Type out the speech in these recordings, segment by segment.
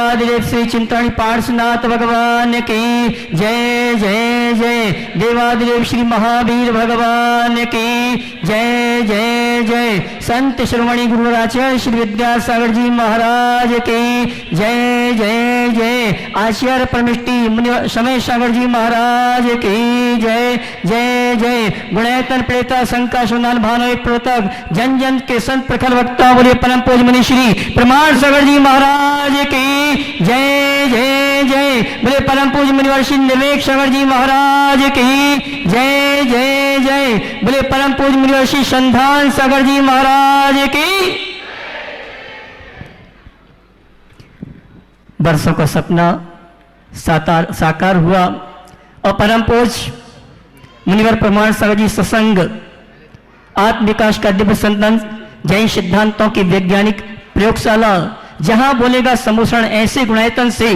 देवादिदेव श्री चिंतामणि पार्श्वनाथ भगवान की जय जय जय। देवादिदेव श्री महावीर भगवान की जय जय जय। संत शिरोमणि गुरुराचार्य श्री विद्यासागर जी महाराज की जय जय जय। आचार्य परमिष्टि मुनि समय सागर जी महाराज की जय जय जय। गुणैतन प्रेता शंका सुनान भानो प्रोतक जन जन के संत प्रखर वक्ता बोले परम पूज्य मुनि श्री प्रमाण सागर जी महाराज की जय जय जय। बोले परम पूज्य मुनिवर श्री विवेक सागर जी महाराज की जय जय जय। बोले परम पूज्य मुनिवर श्री संधान सागर जी महाराज की। वर्षों का सपना साकार हुआ और परम पूज्य मुनिवर प्रमाण सागर जी सत्संग आत्म विकास का दिव्य संतन जैन सिद्धांतों की वैज्ञानिक प्रयोगशाला जहां बोलेगा सम्मोषण ऐसे गुणायतन से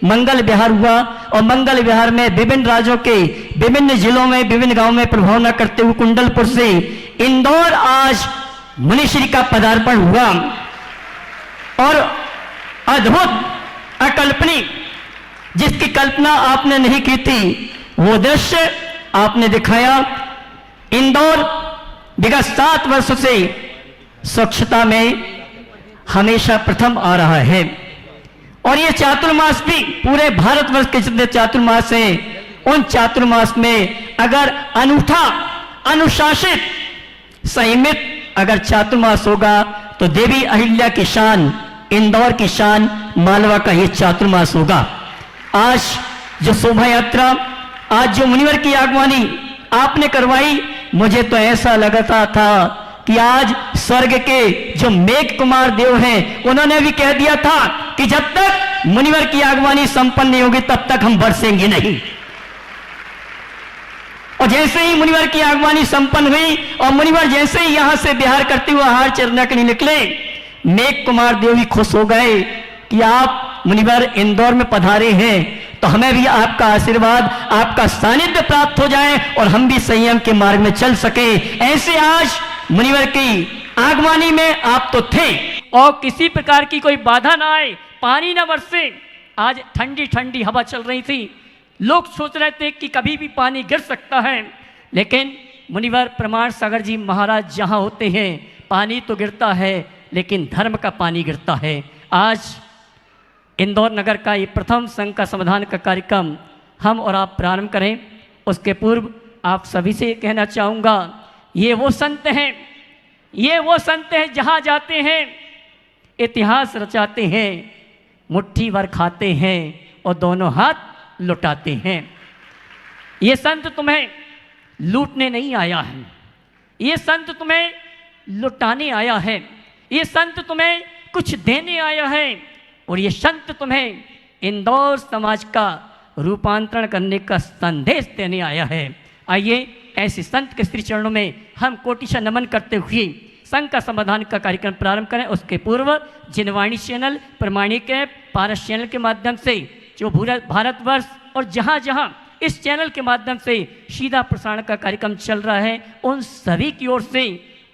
मंगल विहार हुआ और मंगल विहार में विभिन्न राज्यों के विभिन्न जिलों में विभिन्न गांवों में प्रभावना करते हुए कुंडलपुर से इंदौर आज मुनिश्री का पदार्पण हुआ और अद्भुत अकल्पनीय जिसकी कल्पना आपने नहीं की थी वो दृश्य आपने दिखाया। इंदौर विगत 7 वर्षों से स्वच्छता में हमेशा प्रथम आ रहा है और ये चातुर्मास भी पूरे भारतवर्ष के जितने चातुर्मास हैं उन चातुर्मास में अगर अनूठा अनुशासित संयमित अगर चातुर्मास होगा तो देवी अहिल्या की शान इंदौर की शान मालवा का ये चातुर्मास होगा। आज जो शोभा यात्रा आज जो मुनिवर की आगवानी आपने करवाई मुझे तो ऐसा लगता था कि आज स्वर्ग के जो मेघ कुमार देव हैं उन्होंने भी कह दिया था कि जब तक मुनिवर की आगवानी संपन्न नहीं होगी तब तक हम बरसेंगे नहीं। और जैसे ही मुनिवर की आगवानी संपन्न हुई और मुनिवर जैसे ही यहां से बिहार करते हुए हार चरना के लिए निकले मेघ कुमार देव भी खुश हो गए कि आप मुनिवर इंदौर में पधारे हैं तो हमें भी आपका आशीर्वाद आपका सानिध्य प्राप्त हो जाए और हम भी संयम के मार्ग में चल सके। ऐसे आज मुनिवर की आगवानी में आप तो थे और किसी प्रकार की कोई बाधा ना आए, पानी ना बरसे। आज ठंडी ठंडी हवा चल रही थी, लोग सोच रहे थे कि कभी भी पानी गिर सकता है, लेकिन मुनिवर प्रमाण सागर जी महाराज जहाँ होते हैं पानी तो गिरता है लेकिन धर्म का पानी गिरता है। आज इंदौर नगर का ये प्रथम संघ का समाधान का कार्यक्रम हम और आप प्रारंभ करें उसके पूर्व आप सभी से कहना चाहूँगा ये वो संत हैं जहाँ जाते हैं इतिहास रचाते हैं, मुट्ठी भर खाते हैं और दोनों हाथ लुटाते हैं। ये संत तुम्हें लूटने नहीं आया है, ये संत तुम्हें लुटाने आया है, ये संत तुम्हें कुछ देने आया है और ये संत तुम्हें इंदौर समाज का रूपांतरण करने का संदेश देने आया है। आइए ऐसे संत के श्री चरणों में हम कोटिशा नमन करते हुए संघ का समाधान का कार्यक्रम प्रारंभ करें। उसके पूर्व जिनवाणी चैनल, प्रमाणिक ऐप, पारस चैनल के माध्यम से जो भारतवर्ष और जहाँ जहाँ इस चैनल के माध्यम से सीधा प्रसारण का कार्यक्रम चल रहा है उन सभी की ओर से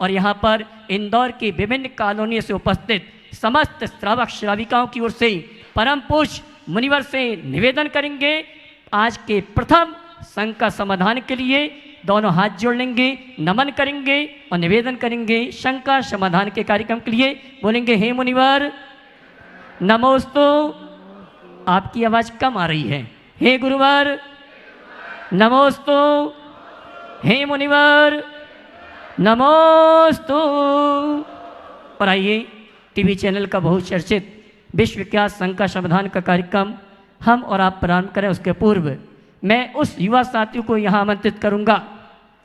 और यहाँ पर इंदौर की विभिन्न कॉलोनियों से उपस्थित समस्त श्रावक श्राविकाओं की ओर से परम पूज्य मुनिवर से निवेदन करेंगे आज के प्रथम संघ का समाधान के लिए दोनों हाथ जोड़ लेंगे, नमन करेंगे और निवेदन करेंगे संघ का समाधान के कार्यक्रम के लिए। बोलेंगे हे मुनिवर नमोस्तु। आपकी आवाज़ कम आ रही है। हे गुरुवर नमोस्तु। हे मुनिवर नमोस्तु। और आइए टीवी चैनल का बहुचर्चित विश्वविख्यात संघ का समाधान का कार्यक्रम हम और आप प्रारंभ करें उसके पूर्व मैं उस युवा साथियों को यहाँ आमंत्रित करूँगा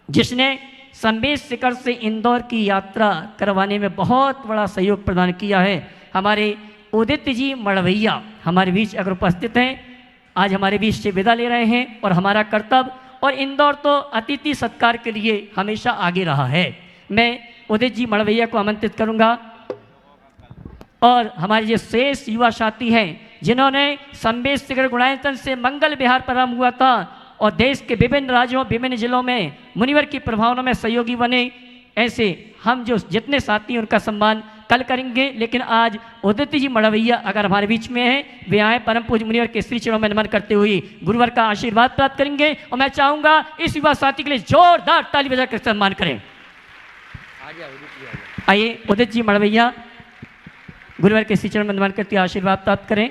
जिसने संदेश शिखर से इंदौर की यात्रा करवाने में बहुत बड़ा सहयोग प्रदान किया है। हमारे उदित जी मड़वैया हमारे बीच अगर उपस्थित हैं, आज हमारे बीच से विदा ले रहे हैं और हमारा कर्तव्य और इंदौर तो अतिथि सत्कार के लिए हमेशा आगे रहा है। मैं उदित जी मड़वैया को आमंत्रित करूँगा और हमारे जो शेष युवा साथी हैं जिन्होंने संदेश शिखर गुणायतन से मंगल विहार प्रारंभ हुआ था और देश के विभिन्न राज्यों विभिन्न जिलों में मुनिवर की प्रभावना में सहयोगी बने, ऐसे हम जो जितने साथी उनका सम्मान कल करेंगे, लेकिन आज उदित जी मड़वैया अगर हमारे बीच में है, वे आए परम पूज्य मुनिवर के श्री चरणों में नमन करते हुए गुरुवर का आशीर्वाद प्राप्त करेंगे। और मैं चाहूंगा इस युवा साथी के लिए जोरदार ताली बजाकर सम्मान करें। आइए उदित जी मड़वैया गुरुवर के श्री चरणों में नमन करते हुए आशीर्वाद प्राप्त करें।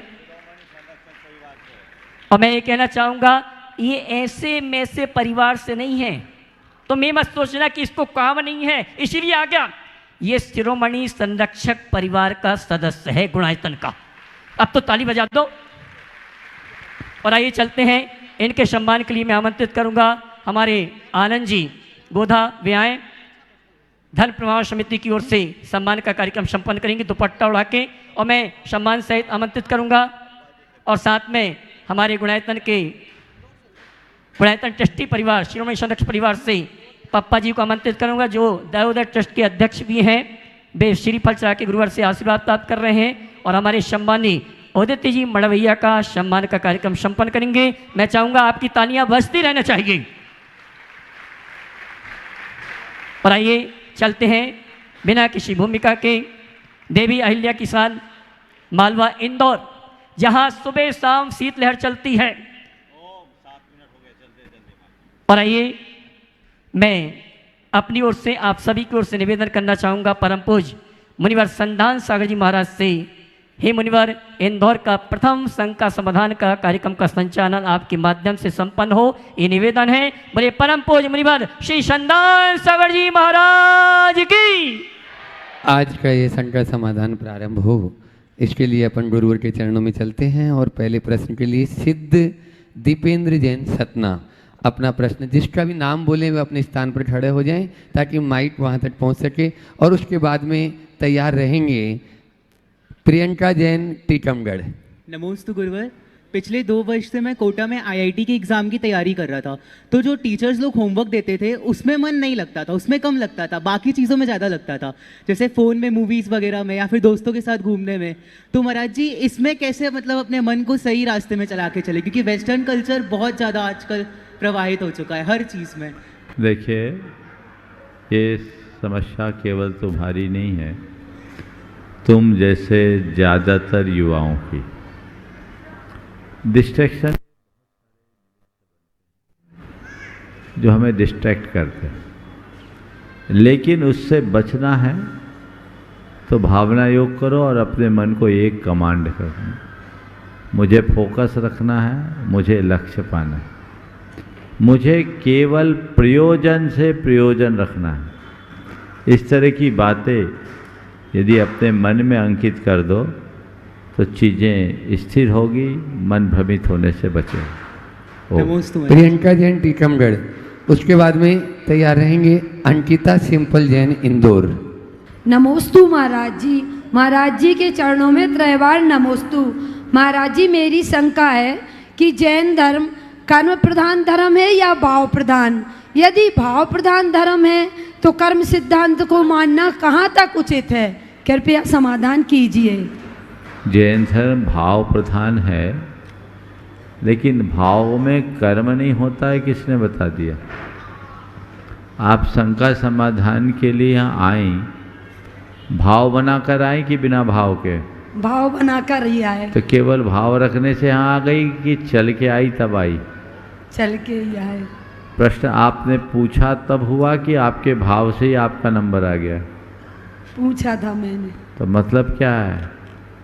और मैं ये कहना चाहूंगा, ये ऐसे में से परिवार से नहीं है, तो मैं मत सोचना कि इसको काम नहीं है इसीलिए आ गया। ये शिरोमणि संरक्षक परिवार का सदस्य है गुणायतन का। अब तो ताली बजा दो। और आइए चलते हैं, इनके सम्मान के लिए मैं आमंत्रित करूंगा हमारे आनंद जी गोधा, वे आए। धन प्रवाह समिति की ओर से सम्मान का कार्यक्रम संपन्न करेंगे दुपट्टा उड़ा के, और मैं सम्मान सहित आमंत्रित करूंगा। और साथ में हमारे गुणायतन ट्रस्टी परिवार, शिरोमणि संरक्षक परिवार से पप्पा जी को आमंत्रित करूंगा, जो दयोदय ट्रस्ट के अध्यक्ष भी हैं। वे श्रीफल चढ़ा के गुरुवर से आशीर्वाद प्राप्त कर रहे हैं। और हमारे सम्मानी उदित जी मड़वैया का सम्मान का कार्यक्रम संपन्न करेंगे। मैं चाहूंगा आपकी तालियां बजती रहना चाहिए। और आइए चलते हैं बिना किसी भूमिका के देवी अहिल्या किसान मालवा इंदौर, जहां सुबह शाम शीतलहर चलती है। और आइए मैं अपनी ओर से आप सभी की ओर से निवेदन करना चाहूँगा परम पूज्य मुनिवर संधान सागर जी महाराज से, हे मुनिवर, इंदौर का प्रथम संघ का समाधान का कार्यक्रम का संचालन आपके माध्यम से संपन्न हो, ये निवेदन है। बोले परम पूज्य मुनिवर श्री संधान सागर जी महाराज की। आज का ये संघ का समाधान प्रारंभ हो, इसके लिए अपन गुरुवर के चरणों में चलते हैं। और पहले प्रश्न के लिए सिद्ध दीपेंद्र जैन सतना अपना प्रश्न, जिसका भी नाम बोले वे अपने स्थान पर खड़े हो जाएं ताकि माइक वहां तक पहुंच सके। और उसके बाद में तैयार रहेंगे प्रियंका जैन टीकमगढ़। नमोस्तु गुरुवर। पिछले 2 वर्ष से मैं कोटा में IIT के एग्ज़ाम की तैयारी कर रहा था, तो जो टीचर्स लोग होमवर्क देते थे उसमें मन नहीं लगता था, उसमें कम लगता था, बाकी चीज़ों में ज़्यादा लगता था, जैसे फ़ोन में, मूवीज़ वगैरह में, या फिर दोस्तों के साथ घूमने में। तो महाराज जी, इसमें कैसे मतलब अपने मन को सही रास्ते में चला के चले, क्योंकि वेस्टर्न कल्चर बहुत ज़्यादा आजकल प्रवाहित हो चुका है हर चीज़ में। देखिए, ये समस्या केवल तुम्हारी नहीं है, तुम जैसे ज़्यादातर युवाओं की। डिस्ट्रैक्शन जो हमें डिस्ट्रैक्ट करते हैं, लेकिन उससे बचना है तो भावना योग करो और अपने मन को एक कमांड करो, मुझे फोकस रखना है, मुझे लक्ष्य पाना है, मुझे केवल प्रयोजन से प्रयोजन रखना है। इस तरह की बातें यदि अपने मन में अंकित कर दो तो चीज़ें स्थिर होगी, मन भ्रमित होने से बचे। प्रियंका जैन टीकमगढ़, उसके बाद में तैयार रहेंगे अंकिता सिंपल जैन इंदौर। नमोस्तु महाराज जी। महाराज जी के चरणों में त्रैवार नमोस्तु। महाराज जी, मेरी शंका है कि जैन धर्म कर्म प्रधान धर्म है या भाव प्रधान? यदि भाव प्रधान धर्म है तो कर्म सिद्धांत को मानना कहाँ तक उचित है? कृपया समाधान कीजिए। जैन धर्म भाव प्रधान है, लेकिन भाव में कर्म नहीं होता है, किसने बता दिया? आप शंका समाधान के लिए यहाँ आए, भाव बनाकर आए कि बिना भाव के? भाव बनाकर ही आए। तो केवल भाव रखने से यहाँ आ गई कि चल के आई तब आई? चल के ही आए। प्रश्न आपने पूछा तब हुआ कि आपके भाव से ही आपका नंबर आ गया? पूछा था मैंने। तो मतलब क्या है?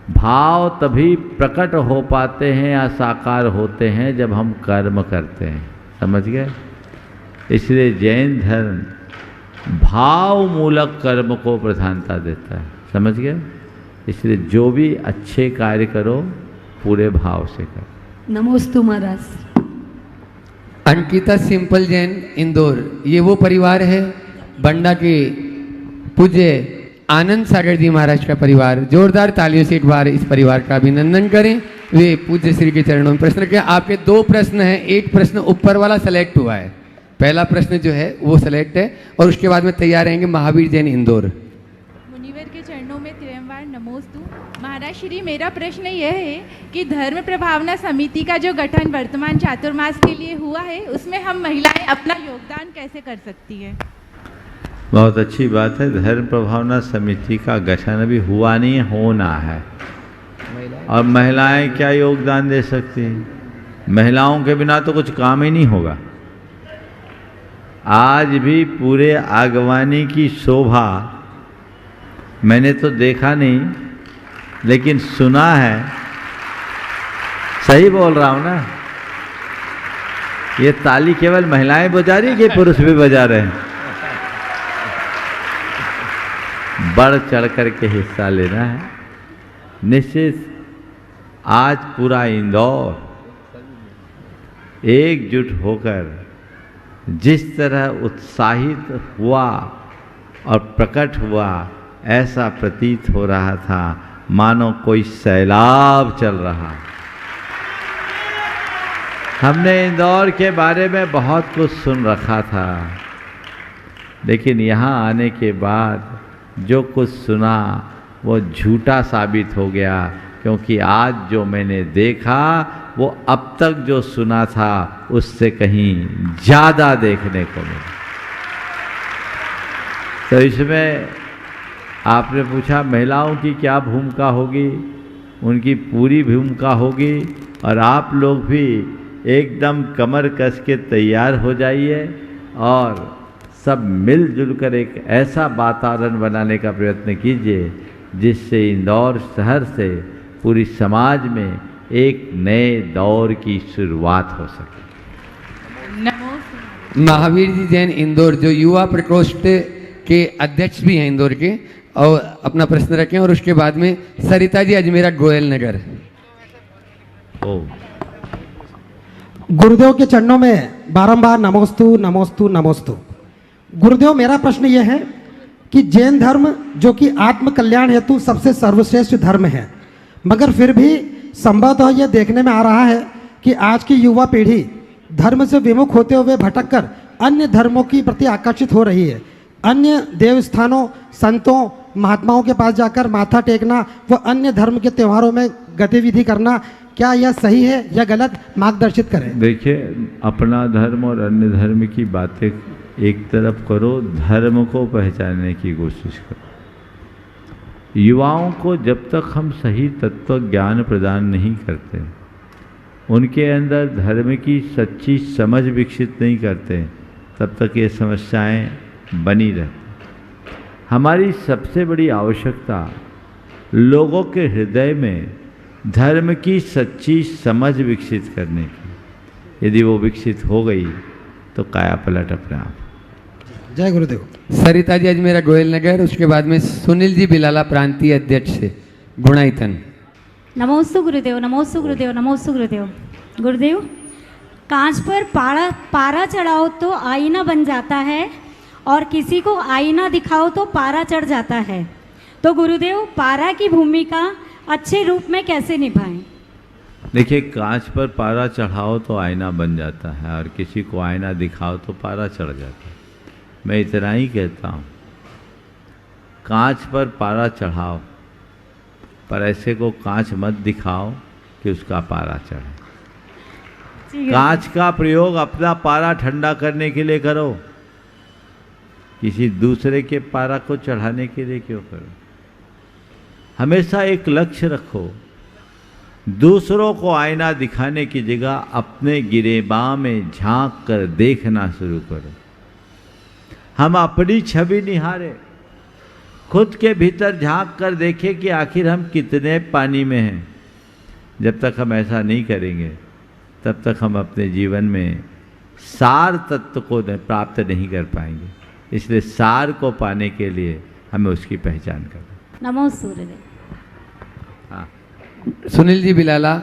भाव तभी प्रकट हो पाते हैं या साकार होते हैं जब हम कर्म करते हैं, समझ गए? इसलिए जैन धर्म भाव मूलक कर्म को प्रधानता देता है, समझ गए? इसलिए जो भी अच्छे कार्य करो पूरे भाव से करो। नमोस्तु महाराज। अंकिता सिंपल जैन इंदौर, ये वो परिवार है बंडा के पूज्य आनंद सागर जी महाराज का परिवार। जोरदार तालियों से एक बार इस परिवार का अभिनंदन करें। वे पूज्य श्री के चरणों में प्रश्न किया। आपके 2 प्रश्न हैं, एक प्रश्न ऊपर वाला सेलेक्ट हुआ है, पहला प्रश्न जो है वो सेलेक्ट है, और उसके बाद में तैयार रहेंगे महावीर जैन इंदौर। मुनिवर के चरणों में त्रयंवार नमोस्तु। महाराज श्री, मेरा प्रश्न यह है कि धर्म प्रभावना समिति का जो गठन वर्तमान चातुर्मास के लिए हुआ है, उसमें हम महिलाएं अपना योगदान कैसे कर सकती हैं? बहुत अच्छी बात है। धर्म प्रभावना समिति का गठन अभी हुआ नहीं, होना है। और महिलाएं क्या योगदान दे सकती हैं? महिलाओं के बिना तो कुछ काम ही नहीं होगा। आज भी पूरे आगवानी की शोभा मैंने तो देखा नहीं, लेकिन सुना है। सही बोल रहा हूं ना? ये ताली केवल महिलाएं बजा रही कि पुरुष भी बजा रहे हैं? बढ़ चढ़ कर के हिस्सा लेना है। निश्चित आज पूरा इंदौर एकजुट होकर जिस तरह उत्साहित हुआ और प्रकट हुआ, ऐसा प्रतीत हो रहा था मानो कोई सैलाब चल रहा। हमने इंदौर के बारे में बहुत कुछ सुन रखा था, लेकिन यहाँ आने के बाद जो कुछ सुना वो झूठा साबित हो गया, क्योंकि आज जो मैंने देखा वो अब तक जो सुना था उससे कहीं ज़्यादा देखने को मिला। तो इसमें आपने पूछा महिलाओं की क्या भूमिका होगी? उनकी पूरी भूमिका होगी। और आप लोग भी एकदम कमर कस के तैयार हो जाइए और सब मिलजुल कर एक ऐसा वातावरण बनाने का प्रयत्न कीजिए जिससे इंदौर शहर से पूरी समाज में एक नए दौर की शुरुआत हो सके। महावीर जी जैन इंदौर जो युवा प्रकोष्ठ के अध्यक्ष भी हैं इंदौर के, और अपना प्रश्न रखें। और उसके बाद में सरिता जी अजमेरा गोयल नगर। गुरुदेव के चरणों में बारंबार नमोस्तु नमोस्तु नमोस्तु। गुरुदेव, मेरा प्रश्न यह है कि जैन धर्म जो कि आत्म कल्याण हेतु सबसे सर्वश्रेष्ठ धर्म है, मगर फिर भी संभवतः यह देखने में आ रहा है कि आज की युवा पीढ़ी धर्म से विमुख होते हुए भटककर अन्य धर्मों की प्रति आकर्षित हो रही है। अन्य देवस्थानों, संतों, महात्माओं के पास जाकर माथा टेकना, व अन्य धर्म के त्योहारों में गतिविधि करना, क्या यह सही है या गलत? मार्गदर्शित करें। देखिए, अपना धर्म और अन्य धर्म की बातें एक तरफ करो, धर्म को पहचानने की कोशिश करो। युवाओं को जब तक हम सही तत्व ज्ञान प्रदान नहीं करते, उनके अंदर धर्म की सच्ची समझ विकसित नहीं करते, तब तक ये समस्याएं बनी रहती। हमारी सबसे बड़ी आवश्यकता लोगों के हृदय में धर्म की सच्ची समझ विकसित करने की। यदि वो विकसित हो गई तो काया पलट अपने आप। जय गुरुदेव। सरिता जी अजमेरा गोयल नगर। उसके बाद में सुनील जी बिलाला प्रांतीय अध्यक्ष से गुणायतन। नमोस्तु गुरुदेव, नमोस्तु गुरुदेव, नमोस्तु गुरुदेव। गुरुदेव, कांच पर पारा चढ़ाओ तो आईना बन जाता है, और किसी को आईना दिखाओ तो पारा चढ़ जाता है। तो गुरुदेव, पारा की भूमिका अच्छे रूप में कैसे निभाएं? देखिए, कांच पर पारा चढ़ाओ तो आईना बन जाता है, और किसी को आईना दिखाओ तो पारा चढ़ जाता है। मैं इतना ही कहता हूँ, कांच पर पारा चढ़ाओ, पर ऐसे को कांच मत दिखाओ कि उसका पारा चढ़े। कांच का प्रयोग अपना पारा ठंडा करने के लिए करो, किसी दूसरे के पारा को चढ़ाने के लिए क्यों करो? हमेशा एक लक्ष्य रखो, दूसरों को आईना दिखाने की जगह अपने गिरेबां में झांक कर देखना शुरू करो। हम अपनी छवि निहारे, खुद के भीतर झांक कर देखें कि आखिर हम कितने पानी में हैं। जब तक हम ऐसा नहीं करेंगे, तब तक हम अपने जीवन में सार तत्व को प्राप्त नहीं कर पाएंगे। इसलिए सार को पाने के लिए हमें उसकी पहचान करना। नमो सूर्यदेव। हाँ, सुनील जी बिलाला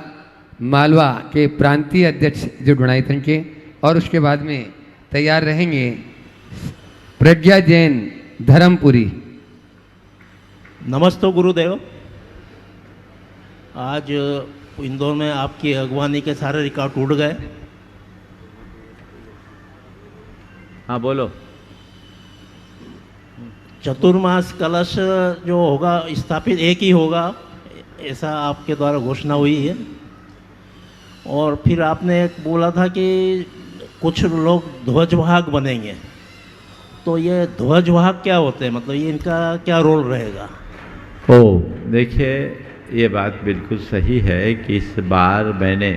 मालवा के प्रांतीय अध्यक्ष जो गुणायतन के। और उसके बाद में तैयार रहेंगे प्रज्ञा जैन धर्मपुरी। नमस्ते गुरुदेव। आज इंदौर में आपकी अगवानी के सारे रिकॉर्ड टूट गए। हाँ बोलो। चतुर्मास कलश जो होगा स्थापित एक ही होगा, ऐसा आपके द्वारा घोषणा हुई है। और फिर आपने बोला था कि कुछ लोग ध्वजवाहक बनेंगे। तो ये ध्वजवाहक क्या होते हैं, मतलब ये इनका क्या रोल रहेगा? ओ देखिए, ये बात बिल्कुल सही है कि इस बार मैंने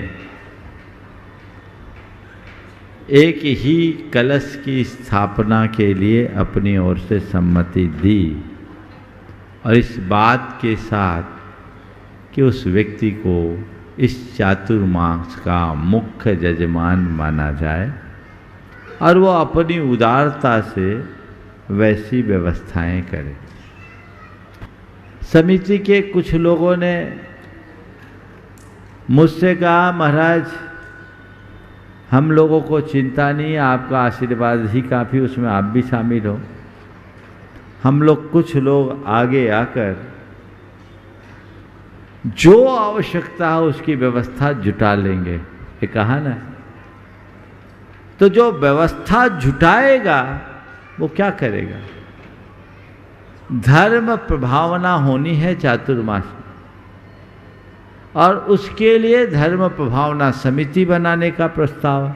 एक ही कलश की स्थापना के लिए अपनी ओर से सम्मति दी, और इस बात के साथ कि उस व्यक्ति को इस चातुर्मास का मुख्य जजमान माना जाए और वो अपनी उदारता से वैसी व्यवस्थाएं करे। समिति के कुछ लोगों ने मुझसे कहा, महाराज हम लोगों को चिंता नहीं है, आपका आशीर्वाद ही काफ़ी, उसमें आप भी शामिल हो। हम लोग कुछ लोग आगे आकर जो आवश्यकता है उसकी व्यवस्था जुटा लेंगे, ये कहा ना। तो जो व्यवस्था जुटाएगा वो क्या करेगा? धर्म प्रभावना होनी है चातुर्मास में, और उसके लिए धर्म प्रभावना समिति बनाने का प्रस्ताव।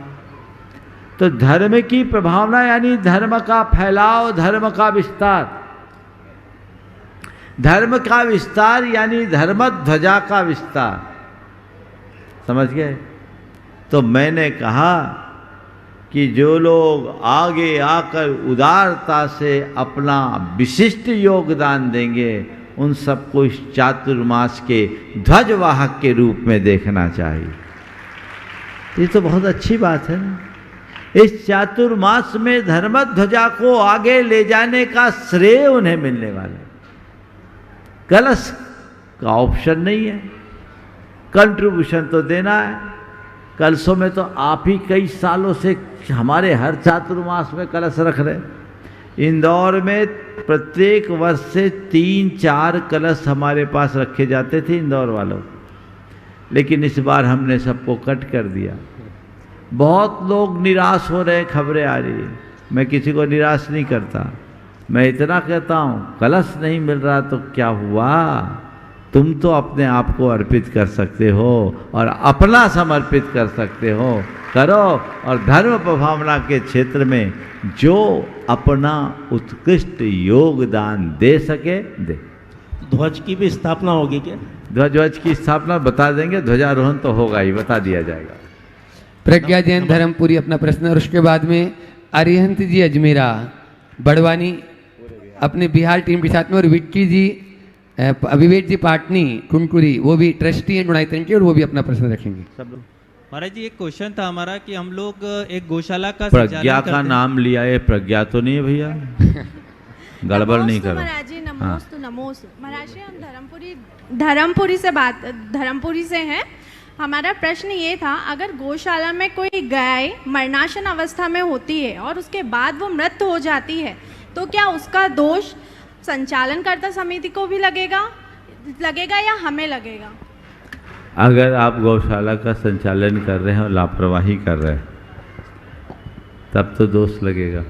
तो धर्म की प्रभावना यानी धर्म का फैलाव, धर्म का विस्तार। धर्म का विस्तार यानी धर्म ध्वजा का विस्तार, समझ गए? तो मैंने कहा कि जो लोग आगे आकर उदारता से अपना विशिष्ट योगदान देंगे उन सबको इस चातुर्मास के ध्वजवाहक के रूप में देखना चाहिए। ये तो बहुत अच्छी बात है ना। इस चातुर्मास में धर्म ध्वजा को आगे ले जाने का श्रेय उन्हें मिलने वाला है। कलश का ऑप्शन नहीं है, कंट्रीब्यूशन तो देना है। कलशों में तो आप ही कई सालों से हमारे हर चातुर्मास में कलश रख रहे। इंदौर में प्रत्येक वर्ष से 3-4 कलश हमारे पास रखे जाते थे इंदौर वालों, लेकिन इस बार हमने सबको कट कर दिया। बहुत लोग निराश हो रहे, खबरें आ रही है। मैं किसी को निराश नहीं करता, मैं इतना कहता हूँ कलश नहीं मिल रहा तो क्या हुआ, तुम तो अपने आप को अर्पित कर सकते हो और अपना समर्पित कर सकते हो, करो। और धर्म प्रभावना के क्षेत्र में जो अपना उत्कृष्ट योगदान दे सके दे। ध्वज की भी स्थापना होगी क्या? ध्वज की स्थापना बता देंगे, ध्वजारोहण तो होगा ही, बता दिया जाएगा। प्रज्ञा जैन धर्मपुरी अपना प्रश्न, और उसके बाद में अरिहंत जी अजमेरा बड़वानी अपने बिहार टीम के साथ में, और विक्की जी विवेक जी पाटनी कुनकुरी वो भी ट्रस्टी हैं गुणायतन के, और वो भी अपना प्रश्न रखेंगे। सब लोग। महाराज जी एक क्वेश्चन था हमारा कि हम लोग एक गौशाला का प्रज्ञा का नाम लिया, ये प्रज्ञा तो नहीं है भैया, गड़बड़ नहीं करो। महाराज जी नमोस्तु नमोस्तु। महाराज जी हम धर्मपुरी से हैं। हमारा प्रश्न ये था, अगर गौशाला में कोई गाय मरणासन अवस्था में होती है और उसके बाद वो मृत हो जाती है, तो क्या उसका दोष संचालनकर्ता समिति को भी लगेगा या हमें लगेगा? अगर आप गौशाला का संचालन कर रहे हैं और लापरवाही कर रहे हैं तब तो दोष लगेगा,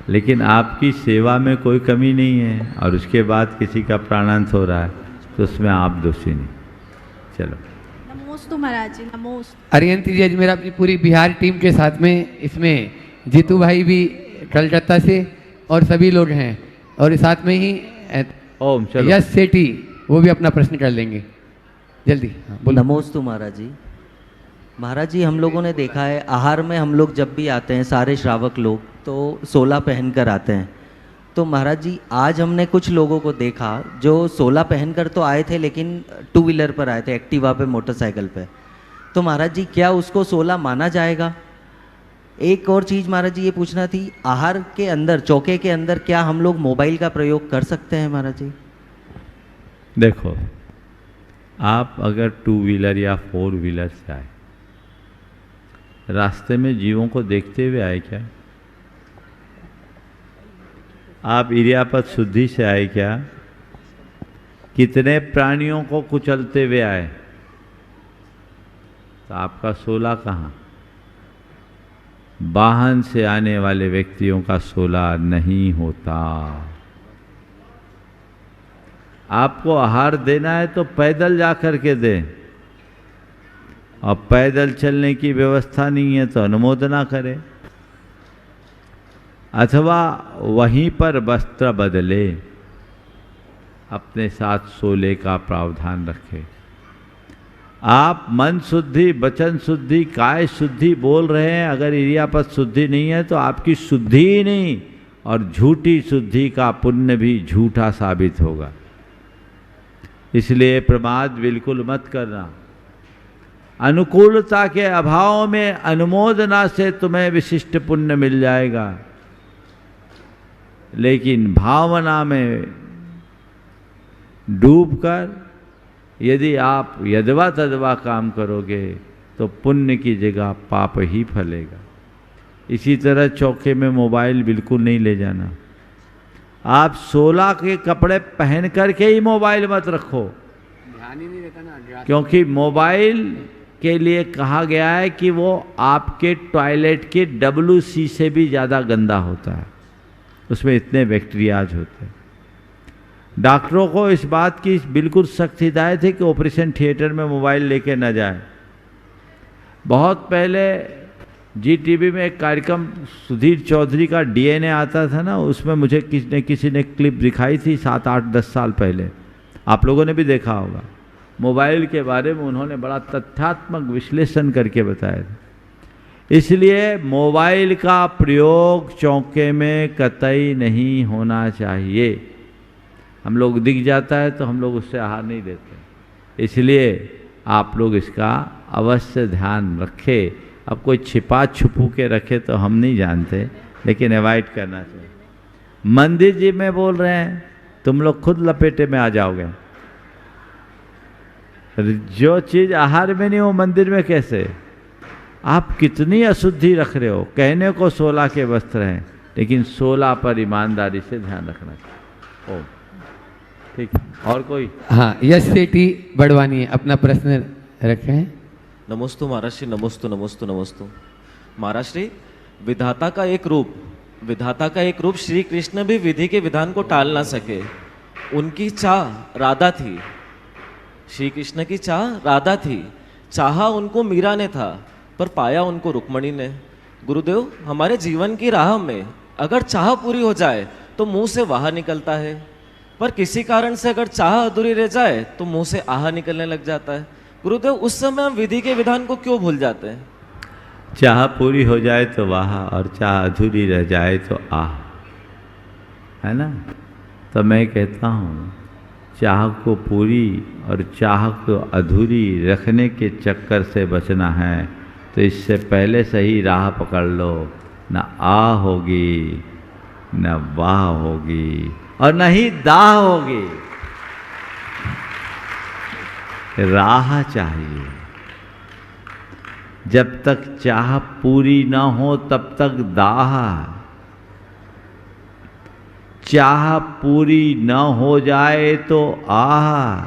लेकिन आपकी सेवा में कोई कमी नहीं है और उसके बाद किसी का प्राणांत हो रहा है तो उसमें आप दोषी नहीं। चलो नमोस्तु महाराज जी, नमोस्तु। अरियंती जी अजमेरा अपनी पूरी बिहार टीम के साथ में, इसमें जीतू भाई भी कलकत्ता से और सभी लोग हैं, और साथ में ही ओम चलो यश सेठी वो भी अपना प्रश्न कर लेंगे जल्दी। नमोस्तु महाराज जी। महाराज जी हम लोगों ने देखा है आहार में हम लोग जब भी आते हैं सारे श्रावक लोग तो 16 पहन कर आते हैं। तो महाराज जी आज हमने कुछ लोगों को देखा जो 16 पहन कर तो आए थे लेकिन 2 व्हीलर पर आए थे, एक्टिवा पे, मोटरसाइकिल पे। तो महाराज जी क्या उसको 16 माना जाएगा? एक और चीज़ महाराज जी ये पूछना थी, आहार के अंदर, चौके के अंदर क्या हम लोग मोबाइल का प्रयोग कर सकते हैं महाराज जी? देखो, आप अगर 2 व्हीलर या 4 व्हीलर से आए, रास्ते में जीवों को देखते हुए आए क्या? आप इरियापत शुद्धि से आए क्या? कितने प्राणियों को कुचलते हुए आए? तो आपका 16 कहाँ? वाहन से आने वाले व्यक्तियों का 16 नहीं होता। आपको आहार देना है तो पैदल जा कर के दें, और पैदल चलने की व्यवस्था नहीं है तो अनुमोदना करें। अथवा वहीं पर वस्त्र बदले, अपने साथ सोले का प्रावधान रखे। आप मन शुद्धि, वचन शुद्धि, काय शुद्धि बोल रहे हैं, अगर इरियापत शुद्धि नहीं है तो आपकी शुद्धि ही नहीं, और झूठी शुद्धि का पुण्य भी झूठा साबित होगा। इसलिए प्रमाद बिल्कुल मत करना। अनुकूलता के अभाव में अनुमोदना से तुम्हें विशिष्ट पुण्य मिल जाएगा, लेकिन भावना में डूबकर यदि आप यदवा तदवा काम करोगे तो पुण्य की जगह पाप ही फलेगा। इसी तरह चौके में मोबाइल बिल्कुल नहीं ले जाना। आप 16 के कपड़े पहन करके ही मोबाइल मत रखो, ध्यान ही नहीं रहता ना, क्योंकि मोबाइल के लिए कहा गया है कि वो आपके टॉयलेट के WC से भी ज़्यादा गंदा होता है, उसमें इतने बैक्टीरियाज होते हैं। डॉक्टरों को इस बात की बिल्कुल सख्त हिदायत है कि ऑपरेशन थिएटर में मोबाइल लेके न जाए। बहुत पहले GTV में एक कार्यक्रम सुधीर चौधरी का DNA आता था ना, उसमें मुझे किसी ने क्लिप दिखाई थी 7, 8, 10 साल पहले, आप लोगों ने भी देखा होगा। मोबाइल के बारे में उन्होंने बड़ा तथ्यात्मक विश्लेषण करके बताया था। इसलिए मोबाइल का प्रयोग चौके में कतई नहीं होना चाहिए। हम लोग दिख जाता है तो हम लोग उससे आहार नहीं लेते, इसलिए आप लोग इसका अवश्य ध्यान रखें। अब कोई छिपा छुपू के रखे तो हम नहीं जानते, लेकिन अवॉइड करना चाहिए। मंदिर जी में बोल रहे हैं, तुम लोग खुद लपेटे में आ जाओगे। जो चीज़ आहार में नहीं हो मंदिर में कैसे? आप कितनी अशुद्धि रख रहे हो। कहने को 16 के वस्त्र हैं, लेकिन 16 पर ईमानदारी से ध्यान रखना चाहिए। ओ ठीक, और कोई? हाँ, यश सेठी बड़वानी अपना प्रश्न रखे हैं। नमोस्तु महाराज श्री, नमोस्तु नमोस्तु नमोस्तु। महाराज श्री, विधाता का एक रूप श्री कृष्ण भी विधि के विधान को टाल ना सके। उनकी चाह राधा थी, श्री कृष्ण की चाह राधा थी, चाहा उनको मीरा ने था, पर पाया उनको रुक्मणी ने। गुरुदेव, हमारे जीवन की राह में अगर चाह पूरी हो जाए तो मुंह से वाह निकलता है, पर किसी कारण से अगर चाह अधूरी रह जाए तो मुंह से आह निकलने लग जाता है। गुरुदेव, उस समय हम विधि के विधान को क्यों भूल जाते हैं? चाह पूरी हो जाए तो वाह, और चाह अधूरी रह जाए तो आह, है ना? तो मैं कहता हूँ, चाह को पूरी और चाह को अधूरी रखने के चक्कर से बचना है तो इससे पहले सही राह पकड़ लो। न आ होगी, न वाह होगी, और न ही दाह होगी। राह चाहिए। जब तक चाह पूरी ना हो तब तक दाह। चाह पूरी न हो जाए तो आह।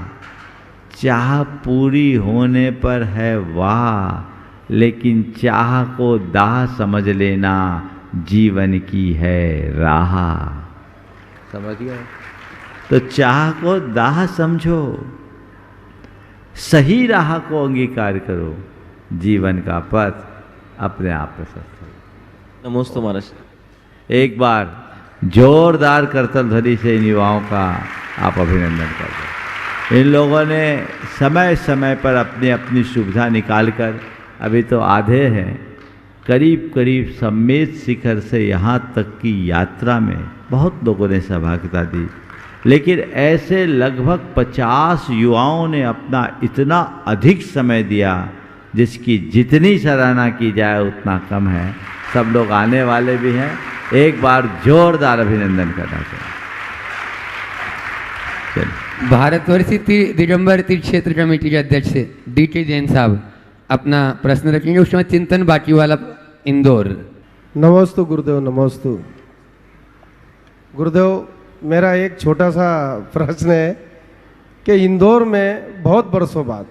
चाह पूरी होने पर है वाह, लेकिन चाह को दाह समझ लेना जीवन की है राह। समझ गए? तो चाह को दाह समझो, सही राह को अंगीकार करो, जीवन का पथ अपने आप प्रशस्त हो। नमोस्तु महाराज। एक बार जोरदार करतल ध्वनि से इन युवाओं का आप अभिनंदन कर दो। इन लोगों ने समय समय पर अपनी अपनी सुविधा निकालकर, अभी तो आधे हैं, करीब करीब सम्मेद शिखर से यहाँ तक की यात्रा में बहुत लोगों ने सहभागिता दी, लेकिन ऐसे लगभग 50 युवाओं ने अपना इतना अधिक समय दिया जिसकी जितनी सराहना की जाए उतना कम है। सब लोग आने वाले भी हैं, एक बार जोरदार अभिनंदन करना चाहिए। भारतवर्षीय दिगंबर तीर्थ क्षेत्र कमेटी के अध्यक्ष DK जैन साहब अपना प्रश्न रखेंगे। उस समय चिंतन बाकी वाला इंदौर। नमोस्तु गुरुदेव, नमोस्तु गुरुदेव। मेरा एक छोटा सा प्रश्न है कि इंदौर में बहुत बरसों बाद,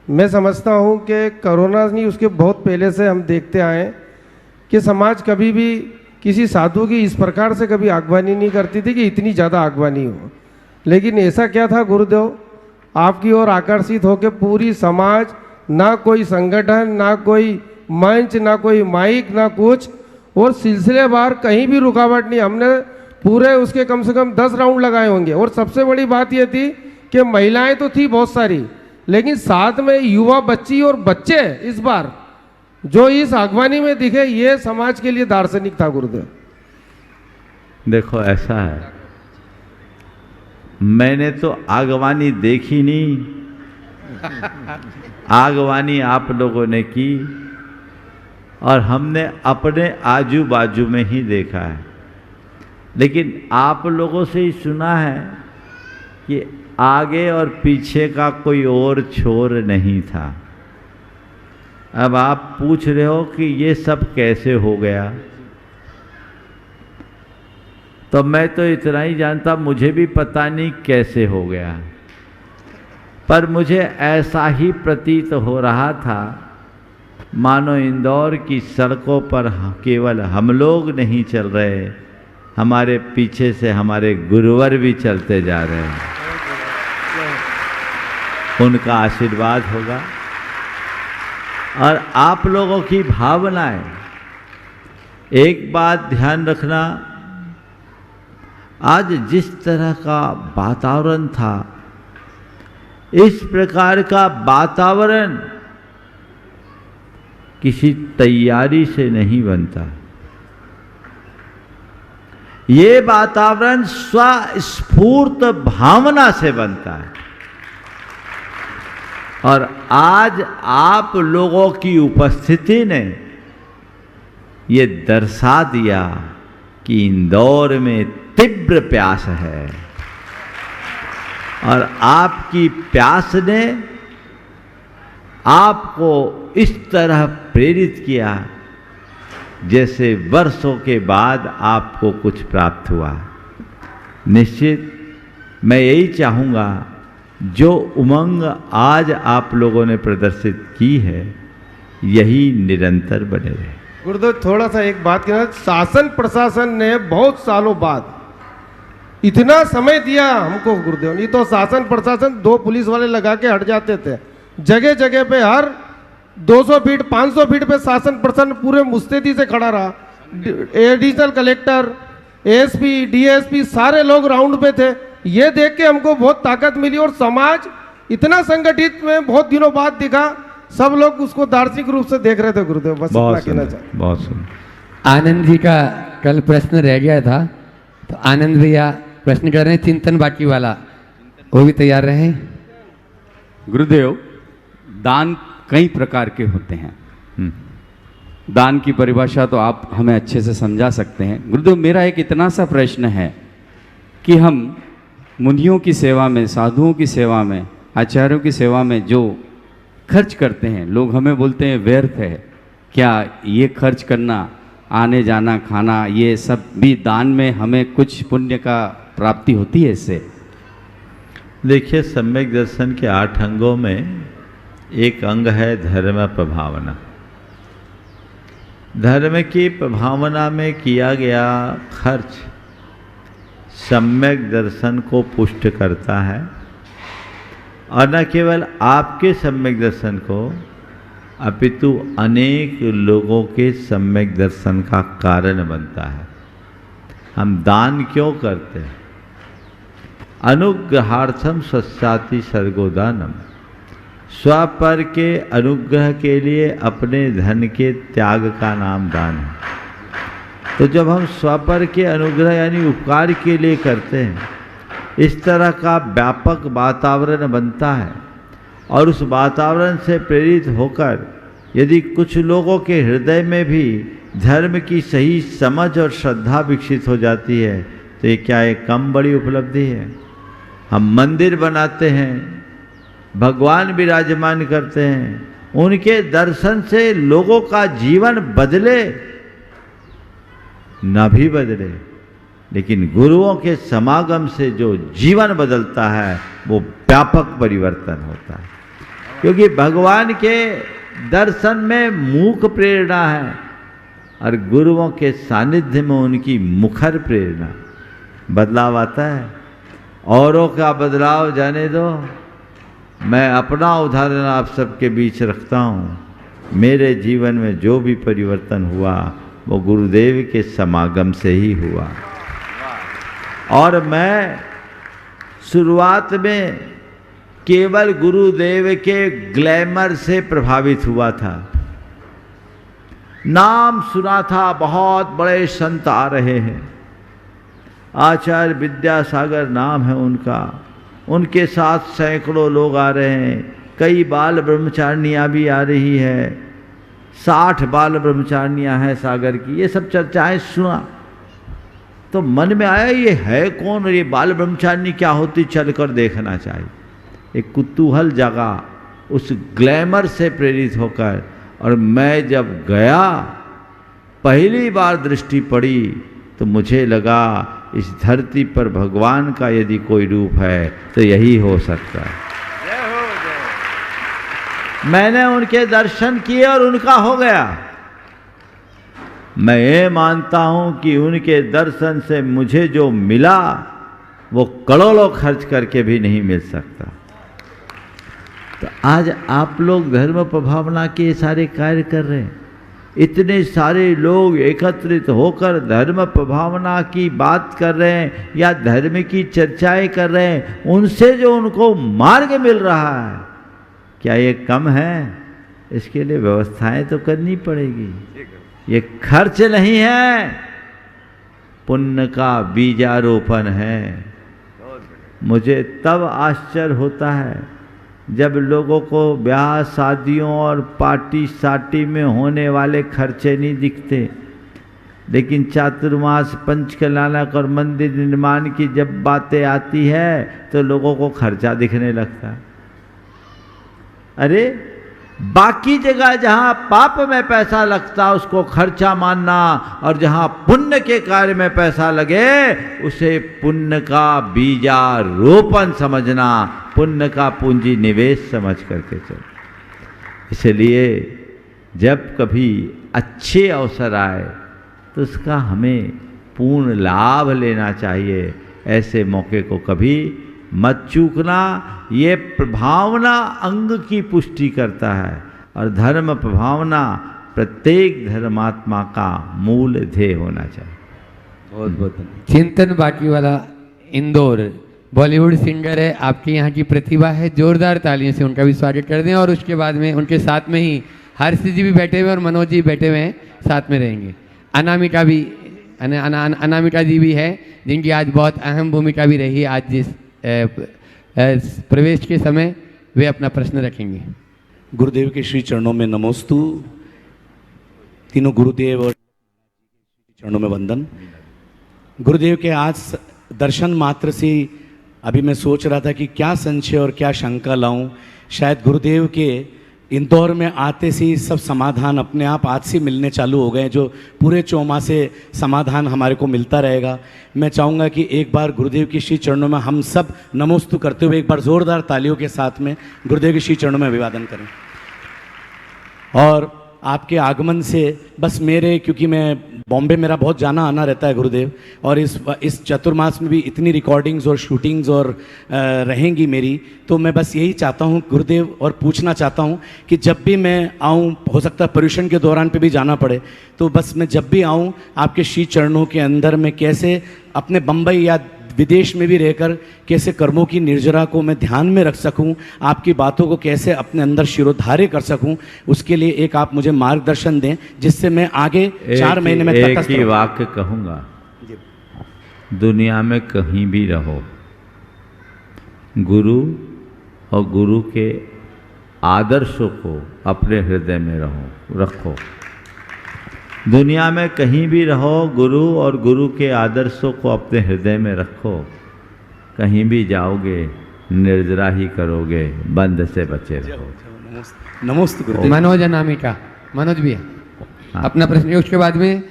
मैं समझता हूँ कि कोरोना नहीं, उसके बहुत पहले से हम देखते आए कि समाज कभी भी किसी साधु की इस प्रकार से कभी आगवानी नहीं करती थी कि इतनी ज़्यादा आगवानी हो। लेकिन ऐसा क्या था गुरुदेव, आपकी ओर आकर्षित होकर पूरी समाज, ना कोई संगठन, ना कोई मंच, ना कोई माइक, ना कुछ, और सिलसिलेवार कहीं भी रुकावट नहीं, हमने पूरे उसके कम से कम 10 राउंड लगाए होंगे। और सबसे बड़ी बात ये थी कि महिलाएं तो थी बहुत सारी, लेकिन साथ में युवा बच्ची और बच्चे इस बार जो इस आगवानी में दिखे, ये समाज के लिए दार्शनिक था गुरुदेव। देखो ऐसा है, मैंने तो आगवानी देखी नहीं, आगवानी आप लोगों ने की और हमने अपने आजू बाजू में ही देखा है। लेकिन आप लोगों से ही सुना है कि आगे और पीछे का कोई और छोर नहीं था। अब आप पूछ रहे हो कि ये सब कैसे हो गया, तो मैं तो इतना ही जानता, मुझे भी पता नहीं कैसे हो गया, पर मुझे ऐसा ही प्रतीत हो रहा था मानो इंदौर की सड़कों पर केवल हम लोग नहीं चल रहे, हमारे पीछे से हमारे गुरुवर भी चलते जा रहे हैं। उनका आशीर्वाद होगा और आप लोगों की भावनाएं। एक बात ध्यान रखना, आज जिस तरह का वातावरण था, इस प्रकार का वातावरण किसी तैयारी से नहीं बनता। ये वातावरण स्वस्फूर्त भावना से बनता है। और आज आप लोगों की उपस्थिति ने ये दर्शा दिया कि इंदौर में तीव्र प्यास है और आपकी प्यास ने आपको इस तरह प्रेरित किया जैसे वर्षों के बाद आपको कुछ प्राप्त हुआ। निश्चित मैं यही चाहूँगा, जो उमंग आज आप लोगों ने प्रदर्शित की है, यही निरंतर बने रहे। गुरुदेव थोड़ा सा एक बात कहना, शासन प्रशासन ने बहुत सालों बाद इतना समय दिया हमको गुरुदेव। नहीं तो शासन प्रशासन 2 पुलिस वाले लगा के हट जाते थे। जगह जगह पे हर 200 फीट 500 फीट पे शासन प्रशासन पूरे मुस्तैदी से खड़ा रहा। एडिशनल कलेक्टर, एएसपी, डीएसपी सारे लोग राउंड पे थे। ये देख के हमको बहुत ताकत मिली और समाज इतना संगठित में बहुत दिनों बाद दिखा। सब लोग उसको दार्शनिक रूप से देख रहे थे गुरुदेव। बस इतना कहना चाहता। बहुत सुंदर। आनंद जी का कल प्रश्न रह गया था, तो आनंद भैया प्रश्न कर रहे हैं चिंतन बाकी वाला, वो भी तैयार रहे। गुरुदेव, दान कई प्रकार के होते हैं। दान की परिभाषा तो आप हमें अच्छे से समझा सकते हैं। गुरुदेव, मेरा एक इतना सा प्रश्न है कि हम मुनियों की सेवा में, साधुओं की सेवा में, आचार्यों की सेवा में जो खर्च करते हैं, लोग हमें बोलते हैं व्यर्थ है। क्या ये खर्च करना, आने जाना, खाना, ये सब भी दान में हमें कुछ पुण्य का प्राप्ति होती है इससे? देखिए, सम्यक दर्शन के 8 अंगों में एक अंग है धर्म प्रभावना। धर्म की प्रभावना में किया गया खर्च सम्यक दर्शन को पुष्ट करता है और न केवल आपके सम्यक दर्शन को, अपितु अनेक लोगों के सम्यक दर्शन का कारण बनता है। हम दान क्यों करते हैं? अनुग्रहार्थम स्वस्याति सर्गोदानम। स्वपर के अनुग्रह के लिए अपने धन के त्याग का नाम दान है। तो जब हम स्वपर के अनुग्रह यानी उपकार के लिए करते हैं, इस तरह का व्यापक वातावरण बनता है और उस वातावरण से प्रेरित होकर यदि कुछ लोगों के हृदय में भी धर्म की सही समझ और श्रद्धा विकसित हो जाती है, तो ये क्या एक कम बड़ी उपलब्धि है? हम मंदिर बनाते हैं, भगवान विराजमान करते हैं, उनके दर्शन से लोगों का जीवन बदले न भी बदले, लेकिन गुरुओं के समागम से जो जीवन बदलता है वो व्यापक परिवर्तन होता है। क्योंकि भगवान के दर्शन में मूक प्रेरणा है और गुरुओं के सानिध्य में उनकी मुखर प्रेरणा। बदलाव आता है। औरों का बदलाव जाने दो, मैं अपना उदाहरण आप सबके बीच रखता हूँ। मेरे जीवन में जो भी परिवर्तन हुआ वो गुरुदेव के समागम से ही हुआ। और मैं शुरुआत में केवल गुरुदेव के ग्लैमर से प्रभावित हुआ था। नाम सुना था, बहुत बड़े संत आ रहे हैं, आचार्य विद्यासागर नाम है उनका, उनके साथ सैकड़ों लोग आ रहे हैं, कई बाल ब्रह्मचारिणियाँ भी आ रही है, 60 बाल ब्रह्मचारिणियाँ हैं सागर की। ये सब चर्चाएं सुना तो मन में आया ये है कौन, ये बाल ब्रह्मचारिणी क्या होती, चलकर देखना चाहिए। एक कुतूहल जागा उस ग्लैमर से प्रेरित होकर, और मैं जब गया पहली बार दृष्टि पड़ी तो मुझे लगा इस धरती पर भगवान का यदि कोई रूप है तो यही हो सकता है। मैंने उनके दर्शन किए और उनका हो गया। मैं ये मानता हूं कि उनके दर्शन से मुझे जो मिला वो करोड़ों खर्च करके भी नहीं मिल सकता। तो आज आप लोग धर्म प्रभावना के सारे कार्य कर रहे हैं, इतने सारे लोग एकत्रित होकर धर्म प्रभावना की बात कर रहे हैं या धर्म की चर्चाएं कर रहे हैं, उनसे जो उनको मार्ग मिल रहा है, क्या ये कम है? इसके लिए व्यवस्थाएं तो करनी पड़ेगी। ये खर्च नहीं है, पुण्य का बीजारोपण है। मुझे तब आश्चर्य होता है जब लोगों को ब्याह शादियों और पार्टी साटी में होने वाले खर्चे नहीं दिखते, लेकिन चातुर्मास पंचकल्याणक और मंदिर निर्माण की जब बातें आती है तो लोगों को खर्चा दिखने लगता है। अरे बाकी जगह जहाँ पाप में पैसा लगता उसको खर्चा मानना, और जहाँ पुण्य के कार्य में पैसा लगे उसे पुण्य का बीजारोपण समझना, पुण्य का पूंजी निवेश समझ करके चल। इसलिए जब कभी अच्छे अवसर आए तो उसका हमें पूर्ण लाभ लेना चाहिए। ऐसे मौके को कभी मत चूकना। ये प्रभावना अंग की पुष्टि करता है, और धर्म प्रभावना प्रत्येक धर्मात्मा का मूल ध्येय होना चाहिए। बहुत बहुत चिंतन बाकी वाला इंदौर बॉलीवुड सिंगर है, आपके यहाँ की प्रतिभा है, जोरदार तालियों से उनका भी स्वागत कर दें। और उसके बाद में उनके साथ में ही हर्ष जी भी बैठे हुए और मनोज जी बैठे हुए हैं, साथ में रहेंगे। अनामिका भी अनामिका जी भी है, जिनकी आज बहुत अहम भूमिका भी रही। आज जिस प्रवेश के समय वे अपना प्रश्न रखेंगे। गुरुदेव के श्री चरणों में नमोस्तु। तीनों गुरुदेव और चरणों में वंदन। गुरुदेव के आज दर्शन मात्र से अभी मैं सोच रहा था कि क्या संशय और क्या शंका लाऊं। शायद गुरुदेव के इंदौर में आते से ही सब समाधान अपने आप आज से मिलने चालू हो गए, जो पूरे चौमासे समाधान हमारे को मिलता रहेगा। मैं चाहूँगा कि एक बार गुरुदेव के श्री चरणों में हम सब नमोस्तु करते हुए एक बार ज़ोरदार तालियों के साथ में गुरुदेव के श्री चरणों में अभिवादन करें। और आपके आगमन से बस मेरे, क्योंकि मैं बॉम्बे मेरा बहुत जाना आना रहता है गुरुदेव, और इस चतुर्मास में भी इतनी रिकॉर्डिंग्स और शूटिंग्स और रहेंगी मेरी, तो मैं बस यही चाहता हूँ गुरुदेव और पूछना चाहता हूँ कि जब भी मैं आऊँ, हो सकता है पर्यूषण के दौरान पे भी जाना पड़े, तो बस मैं जब भी आऊँ आपके श्री चरणों के अंदर मैं कैसे अपने बम्बई या विदेश में भी रहकर कैसे कर्मों की निर्जरा को मैं ध्यान में रख सकूं, आपकी बातों को कैसे अपने अंदर शिरोधार्य कर सकूं, उसके लिए एक आप मुझे मार्गदर्शन दें, जिससे मैं आगे 4 महीने में एक ही वाक्य कहूँगा, दुनिया में कहीं भी रहो, गुरु और गुरु के आदर्शों को अपने हृदय में रखो। दुनिया में कहीं भी रहो, गुरु और गुरु के आदर्शों को अपने हृदय में रखो। कहीं भी जाओगे निर्जरा ही करोगे, बंद से बचे रहो। नमस्ते गुरुदेव। मनोज अनामिका, मनोज भी है अपना प्रश्न। उसके बाद में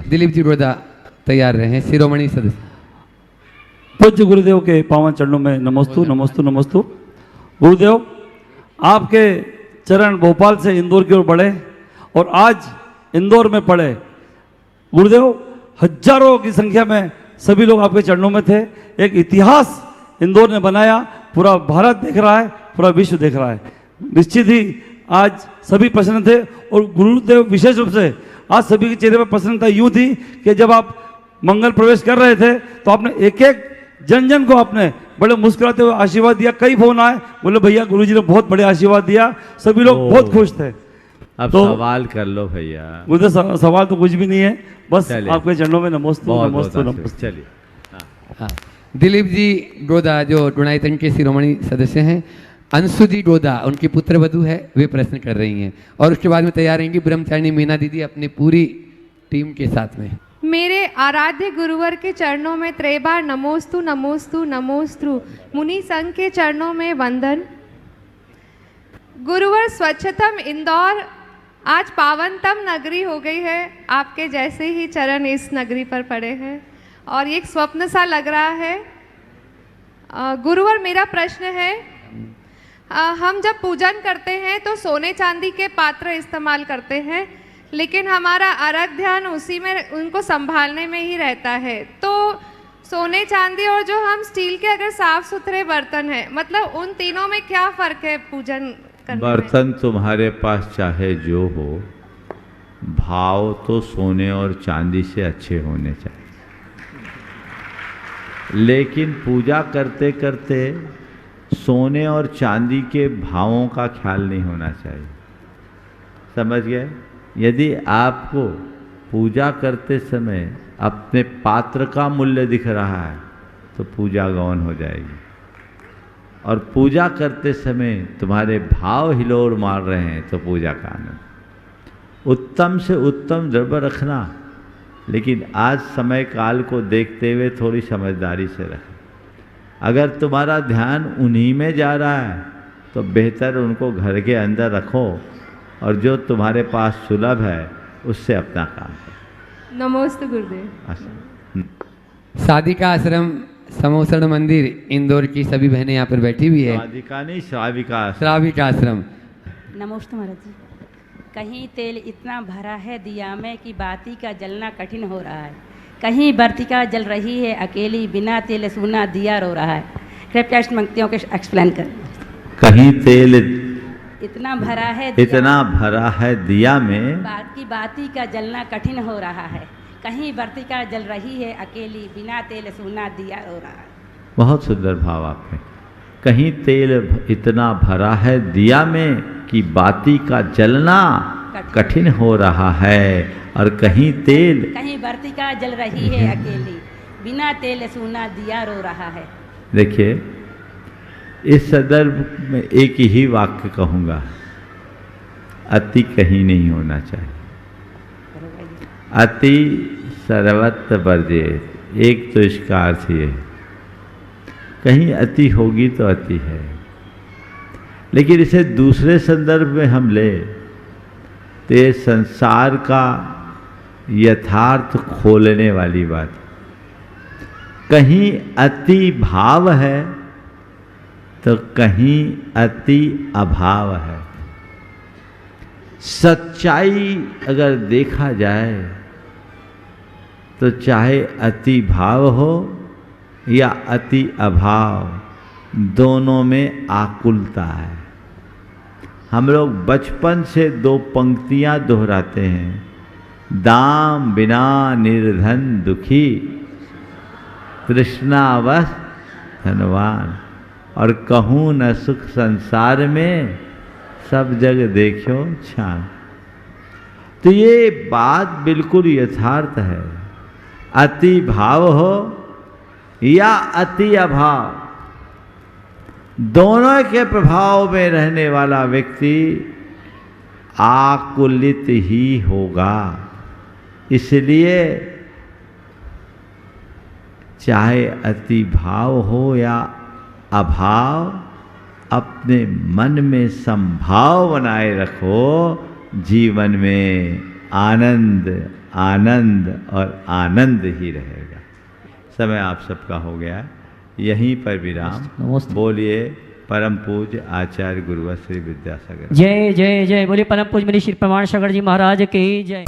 दिलीप जी रोदा तैयार रहे, शिरोमणि सदस्य। पूज्य गुरुदेव के पावन चरणों में नमोस्तु नमोस्तु नमोस्तु। गुरुदेव आपके चरण भोपाल से इंदौर की ओर बढ़े और आज इंदौर में पड़े। गुरुदेव हजारों की संख्या में सभी लोग आपके चरणों में थे। एक इतिहास इंदौर ने बनाया, पूरा भारत देख रहा है, पूरा विश्व देख रहा है। निश्चित ही आज सभी प्रसन्न थे और गुरुदेव विशेष रूप से आज सभी के चेहरे पर प्रसन्नता यूं थी कि जब आप मंगल प्रवेश कर रहे थे तो आपने एक एक जन जन को आपने बड़े मुस्कुराते हुए आशीर्वाद दिया। कई फोन आए, बोले भैया गुरुजी ने बहुत बड़े आशीर्वाद दिया, सभी लोग बहुत खुश थे। अब तो सवाल कर लो भैया। गुरुदेव सवाल तो कुछ भी नहीं है, बस आपके चरणों में नमोस्तु नमोस्तु नमोस्तु। चलिए हाँ, दिलीप जी गोदा जो टुणाइतन के शिरोमणि सदस्य हैं, अंशु जी गोदा उनकी पुत्र वधू है, वे प्रश्न कर रही हैं और उसके बाद में तैयार रहेंगी ब्रह्मचारिणी मीना दीदी अपनी पूरी टीम के साथ में। मेरे आराध्य गुरुवर के चरणों में त्रैबार नमोस्तु नमोस्तु नमोस्तु। मुनि संघ के चरणों में वंदन। गुरुवर स्वच्छतम इंदौर आज पावनतम नगरी हो गई है। आपके जैसे ही चरण इस नगरी पर पड़े हैं और ये एक स्वप्न सा लग रहा है। गुरुवर मेरा प्रश्न है, हम जब पूजन करते हैं तो सोने चांदी के पात्र इस्तेमाल करते हैं, लेकिन हमारा अर्घ ध्यान उसी में उनको संभालने में ही रहता है। तो सोने चांदी और जो हम स्टील के अगर साफ सुथरे बर्तन हैं, मतलब उन तीनों में क्या फर्क है पूजन करने बर्तन तुम्हारे पास चाहे जो हो, भाव तो सोने और चांदी से अच्छे होने चाहिए। लेकिन पूजा करते करते सोने और चांदी के भावों का ख्याल नहीं होना चाहिए। समझ गए? यदि आपको पूजा करते समय अपने पात्र का मूल्य दिख रहा है तो पूजा गौन हो जाएगी, और पूजा करते समय तुम्हारे भाव हिलोर मार रहे हैं तो पूजा का आनंद। उत्तम से उत्तम द्रव्य रखना, लेकिन आज समय काल को देखते हुए थोड़ी समझदारी से रखें। अगर तुम्हारा ध्यान उन्हीं में जा रहा है तो बेहतर उनको घर के अंदर रखो, और जो तुम्हारे पास सुलभ है उससे अपना काम करो। नमोस्तु गुरुदेव। साधिका आश्रम समोसण मंदिर इंदौर की सभी बहनें यहाँ पर बैठी हुई है। साधिका नहीं, श्राविका। श्राविका आश्रम। नमोस्तु महाराज जी। कहीं तेल इतना भरा है दिया में कि बाती का जलना कठिन हो रहा है, कहीं बर्तिका जल रही है अकेली, बिना तेल सूना दिया रो रहा है। कृपया इस पंक्तियों के एक्सप्लेन करें। कहीं तेल इतना भरा है दिया में, की बाती का जलना कठिन हो रहा है, कहीं बर्तिका जल रही है अकेली, बिना तेल सूना दिया रो रहा है। बहुत सुंदर भाव आपने। कहीं तेल इतना भरा है दिया में कि बाती का जलना कठिन हो रहा है, और कहीं बर्तिका जल रही है अकेली, बिना तेल सूना दिया रो रहा है। देखिए, इस संदर्भ में एक ही वाक्य कहूँगा, अति कहीं नहीं होना चाहिए। अति सर्वत्र वर्जित, एक तो इसका अर्थ ये, कहीं अति होगी तो अति है। लेकिन इसे दूसरे संदर्भ में हम ले तो ये संसार का यथार्थ खोलने वाली बात। कहीं अति भाव है तो कहीं अति अभाव है। सच्चाई अगर देखा जाए तो चाहे अति भाव हो या अति अभाव, दोनों में आकुलता है। हम लोग बचपन से दो पंक्तियां दोहराते हैं, दाम बिना निर्धन दुखी, तृष्णावश धनवान, और कहूँ न सुख संसार में, सब जग देखो छान। तो ये बात बिल्कुल यथार्थ है। अति भाव हो या अति अभाव, दोनों के प्रभाव में रहने वाला व्यक्ति आकुलित ही होगा। इसलिए चाहे अति भाव हो या अभाव, अपने मन में संभाव बनाए रखो। जीवन में आनंद आनंद और आनंद ही रहेगा। समय आप सबका हो गया, यहीं पर विराम। बोलिए परम पूज्य आचार्य गुरुवर श्री विद्यासागर। जय जय जय। बोलिए परम पूज्य श्री प्रमाण सागर जी महाराज की जय।